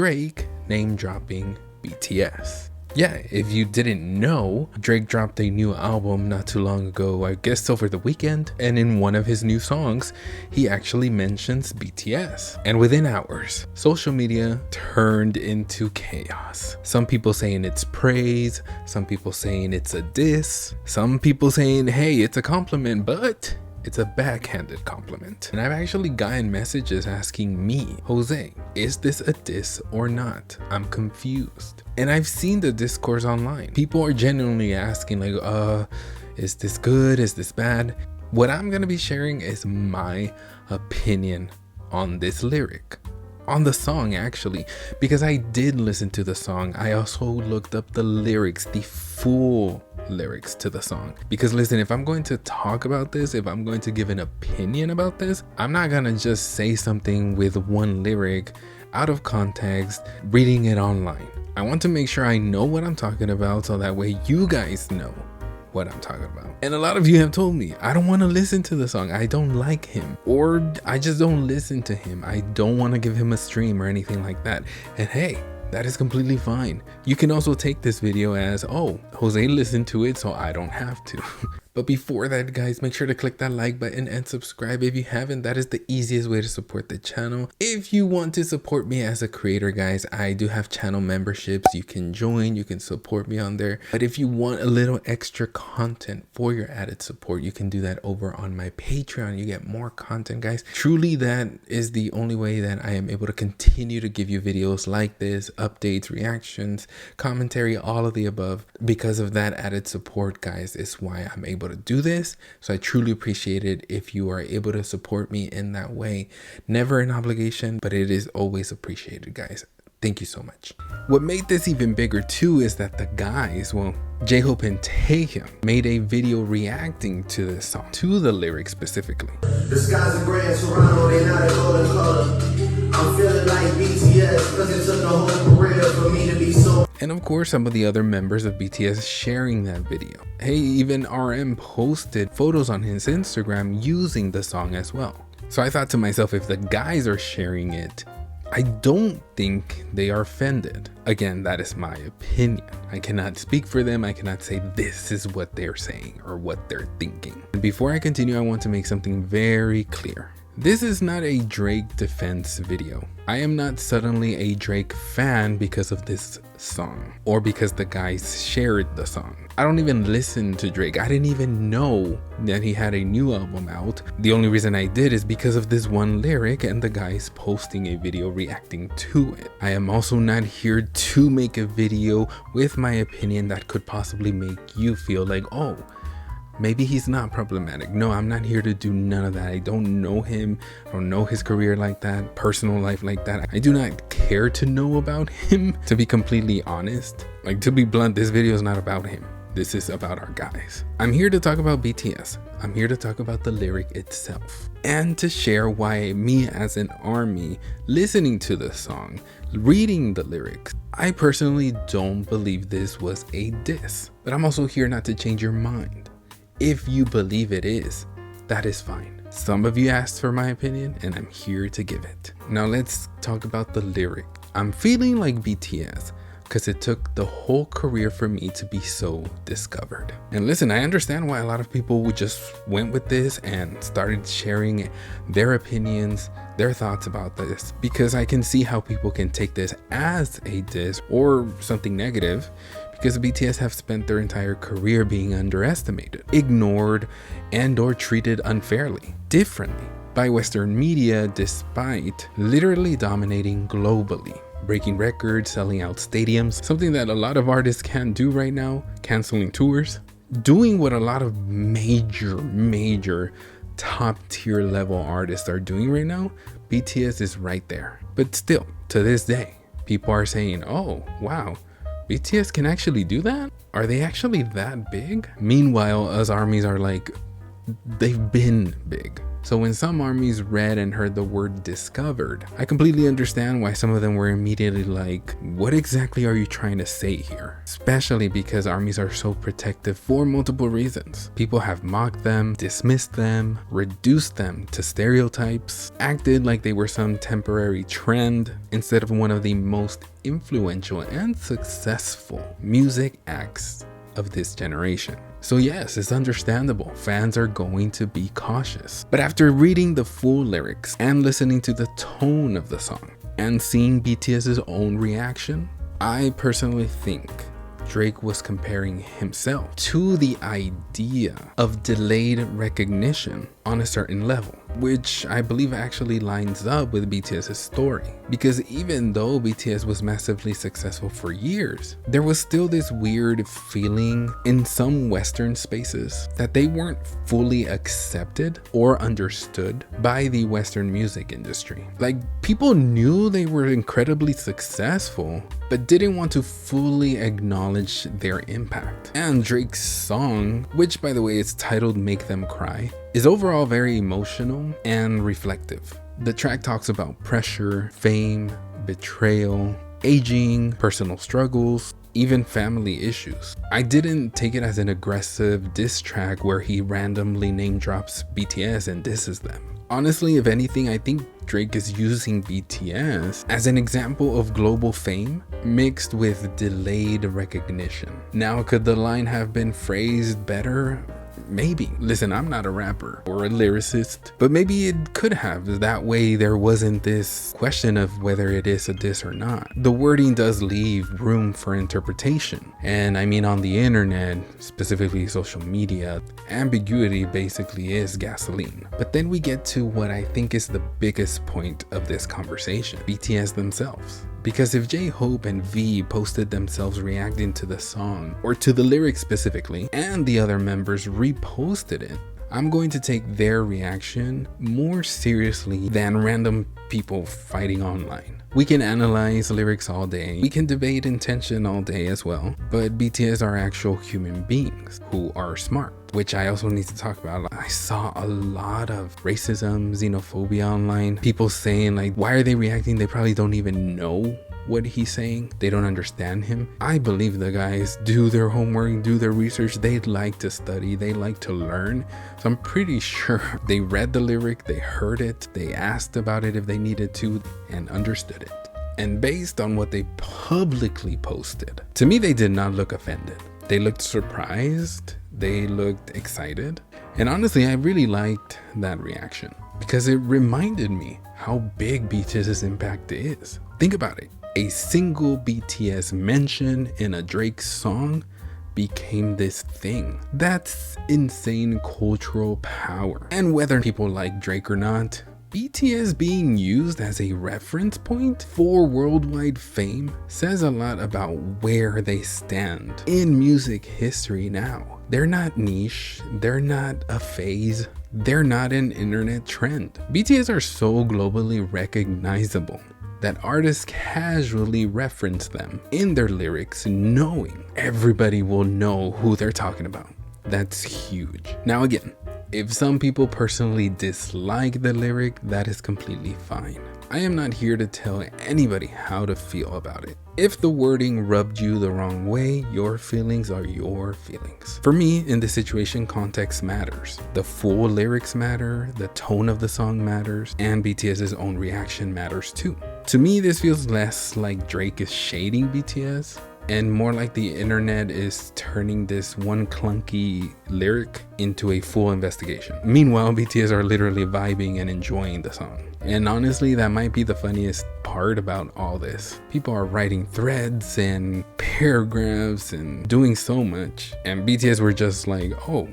Drake name dropping BTS. Yeah, if you didn't know, Drake dropped a new album not too long ago, I guess over the weekend, and in one of his new songs, he actually mentions BTS. And within hours, social media turned into chaos. Some people saying it's praise, some people saying it's a diss, some people saying, hey, it's a compliment, but it's a backhanded compliment. And I've actually gotten messages asking me, Jose, is this a diss or not? I'm confused. And I've seen the discourse online. People are genuinely asking like, is this good? Is this bad? What I'm gonna be sharing is my opinion on this lyric. On the song actually, because I did listen to the song. I also looked up the lyrics, the full lyrics to the song, because listen, if I'm going to talk about this, if I'm going to give an opinion about this, I'm not gonna just say something with one lyric out of context, reading it online. I want to make sure I know what I'm talking about so that way you guys know what I'm talking about. And a lot of you have told me, I don't want to listen to the song, I don't like him, or I just don't listen to him, I don't want to give him a stream or anything like that. And hey, that is completely fine. You can also take this video as, oh, Jose listened to it, so I don't have to. But before that, guys, make sure to click that like button and subscribe if you haven't. That is the easiest way to support the channel. If you want to support me as a creator, guys, I do have channel memberships. You can join, you can support me on there. But if you want a little extra content for your added support, you can do that over on my Patreon. You get more content, guys. Truly, that is the only way that I am able to continue to give you videos like this, updates, reactions, commentary, all of the above. Because of that added support, guys, is why I'm able to do this. So I truly appreciate it if you are able to support me in that way. Never an obligation, but it is always appreciated, guys. Thank you so much. What made this even bigger too is that the guys, well, J-Hope and Taehyung made a video reacting to this song, to the lyrics specifically. The skies are gray in Toronto, they not a golden color. I'm feeling like BTS, cause it took a whole career for me to be so. And of course, some of the other members of BTS sharing that video. Hey, even RM posted photos on his Instagram using the song as well. So I thought to myself, if the guys are sharing it, I don't think they are offended. Again, that is my opinion. I cannot speak for them. I cannot say this is what they're saying or what they're thinking. And before I continue, I want to make something very clear. This is not a Drake defense video. I am not suddenly a Drake fan because of this song or because the guys shared the song. I don't even listen to Drake. I didn't even know that he had a new album out. The only reason I did is because of this one lyric and the guys posting a video reacting to it. I am also not here to make a video with my opinion that could possibly make you feel like, oh, maybe he's not problematic. No, I'm not here to do none of that. I don't know him. I don't know his career like that, personal life like that. I do not care to know about him, to be completely honest. Like, to be blunt, this video is not about him. This is about our guys. I'm here to talk about BTS. I'm here to talk about the lyric itself and to share why me as an army listening to the song, reading the lyrics, I personally don't believe this was a diss. But I'm also here not to change your mind. If you believe it is, that is fine. Some of you asked for my opinion and I'm here to give it. Now let's talk about the lyric. I'm feeling like BTS because it took the whole career for me to be so discovered. And listen, I understand why a lot of people just went with this and started sharing their opinions, their thoughts about this, because I can see how people can take this as a diss or something negative, because BTS have spent their entire career being underestimated, ignored, and or treated unfairly, differently by Western media, despite literally dominating globally, breaking records, selling out stadiums, something that a lot of artists can't do right now, canceling tours, doing what a lot of major top tier level artists are doing right now. BTS is right there. But still, to this day, people are saying, oh, wow, BTS can actually do that? Are they actually that big? Meanwhile, us armies are like, they've been big. So when some armies read and heard the word discovered, I completely understand why some of them were immediately like, what exactly are you trying to say here? Especially because armies are so protective for multiple reasons. People have mocked them, dismissed them, reduced them to stereotypes, acted like they were some temporary trend instead of one of the most influential and successful music acts of this generation. So yes, it's understandable. Fans are going to be cautious. But after reading the full lyrics and listening to the tone of the song and seeing BTS's own reaction, I personally think Drake was comparing himself to the idea of delayed recognition on a certain level, which I believe actually lines up with BTS's story. Because even though BTS was massively successful for years, there was still this weird feeling in some Western spaces that they weren't fully accepted or understood by the Western music industry. Like, people knew they were incredibly successful, but didn't want to fully acknowledge their impact. And Drake's song, which by the way is titled Make Them Cry, is overall very emotional and reflective. The track talks about pressure, fame, betrayal, aging, personal struggles, even family issues. I didn't take it as an aggressive diss track where he randomly name drops BTS and disses them. Honestly, if anything, I think Drake is using BTS as an example of global fame mixed with delayed recognition. Now, could the line have been phrased better? Maybe. Listen, I'm not a rapper or a lyricist, but maybe it could have. That way there wasn't this question of whether it is a diss or not. The wording does leave room for interpretation. And I mean, on the internet, specifically social media, ambiguity basically is gasoline. But then we get to what I think is the biggest point of this conversation: BTS themselves. Because if J-Hope and V posted themselves reacting to the song, or to the lyrics specifically, and the other members reposted it, I'm going to take their reaction more seriously than random people fighting online. We can analyze lyrics all day, we can debate intention all day as well, but BTS are actual human beings who are smart, which I also need to talk about. I saw a lot of racism, xenophobia online, people saying like, why are they reacting? They probably don't even know what he's saying. They don't understand him. I believe the guys do their homework, do their research. They like to study, they like to learn. So I'm pretty sure they read the lyric, they heard it, they asked about it if they needed to, and understood it. And based on what they publicly posted, to me, they did not look offended. They looked surprised, they looked excited. And honestly, I really liked that reaction because it reminded me how big BTS's impact is. Think about it. A single BTS mention in a Drake song became this thing. That's insane cultural power. And whether people like Drake or not, BTS being used as a reference point for worldwide fame says a lot about where they stand in music history now. They're not niche, they're not a phase, they're not an internet trend. BTS are so globally recognizable that artists casually reference them in their lyrics, knowing everybody will know who they're talking about. That's huge. Now again, if some people personally dislike the lyric, that is completely fine. I am not here to tell anybody how to feel about it. If the wording rubbed you the wrong way, your feelings are your feelings. For me, in this situation, context matters. The full lyrics matter, the tone of the song matters, and BTS's own reaction matters too. To me, this feels less like Drake is shading BTS and more like the internet is turning this one clunky lyric into a full investigation. Meanwhile, BTS are literally vibing and enjoying the song. And honestly, that might be the funniest part about all this. People are writing threads and paragraphs and doing so much, and BTS were just like, oh,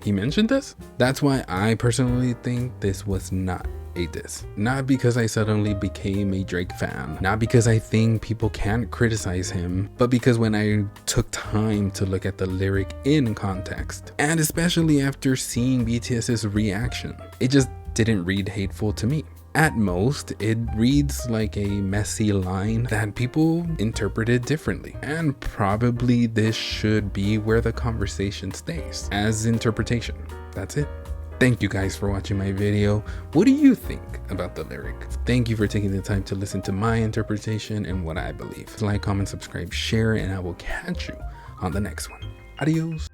he mentioned this? That's why I personally think this was not a diss. Not because I suddenly became a Drake fan, not because I think people can't criticize him, but because when I took time to look at the lyric in context, and especially after seeing BTS's reaction, it just didn't read hateful to me. At most, it reads like a messy line that people interpreted differently. And probably this should be where the conversation stays, as interpretation. That's it. Thank you guys for watching my video. What do you think about the lyric? Thank you for taking the time to listen to my interpretation and what I believe. Like, comment, subscribe, share, and I will catch you on the next one. Adios.